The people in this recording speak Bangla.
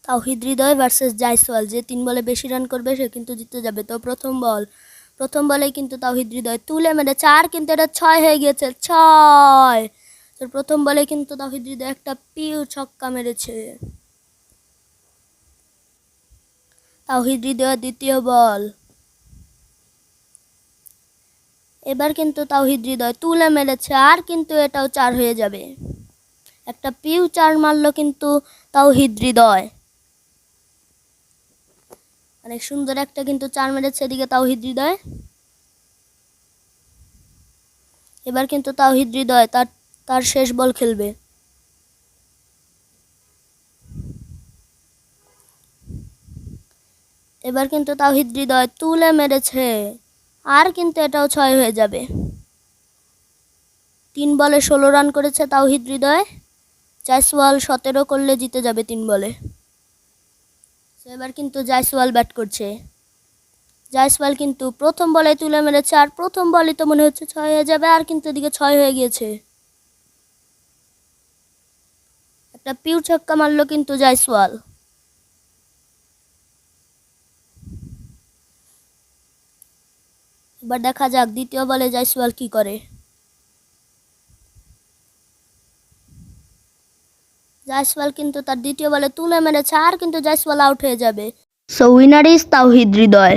তাওহিদ হৃদয় ভার্সেস জয়সওয়াল, যে 3 বলে বেশি রান করবে সে কিন্তু জিতে যাবে। তো প্রথম বলেই কিন্তু তাওহিদ হৃদয় তুলে মেরে 4, কিন্তু এটা 6 হয়ে গিয়েছে, 6। তো প্রথম বলে কিন্তু তাওহিদ হৃদয় একটা পিউ ছক্কা মেরেছে। তাওহিদ হৃদয় দ্বিতীয় বল, এবার কিন্তু তাওহিদ হৃদয় তুলে মেরেছে, আর কিন্তু এটাও 4 হয়ে যাবে। একটা পিউ 4 মারলো কিন্তু তাওহিদ হৃদয়, অনেক সুন্দর একটা কিন্তু 4 মেরেছে এদিকে তাওহিদ হৃদয়। এবার কিন্তু তাওহিদ হৃদয় তার শেষ বল খেলবে। এবার কিন্তু তাওহিদ হৃদয় তুলে মেরেছে, আর কিন্তু এটাও 6 হয়ে যাবে। 3 বলে 16 রান করেছে তাওহিদ হৃদয়, জয়সওয়াল 17 করলে জিতে যাবে 3 বলে। এবার কিন্তু জয়সওয়াল ব্যাট করছে। জয়সওয়াল কিন্তু প্রথম বলে তুলে মেরেছে, আর প্রথম বলই তো মনে হচ্ছে 6 হয়ে যাবে, আর কিন্তু এদিকে 6 হয়ে গিয়েছে। একটা পিউ ছক্কা মারলো কিন্তু জয়সওয়াল। এবার দেখা যাক দ্বিতীয় বলে জয়সওয়াল কি করে। জয়সওয়াল কিন্তু তার দ্বিতীয় বলে তুলে মেরেছে, আর কিন্তু জয়সওয়াল আউট হয়ে যাবে। So winner is Towhid Hridoy.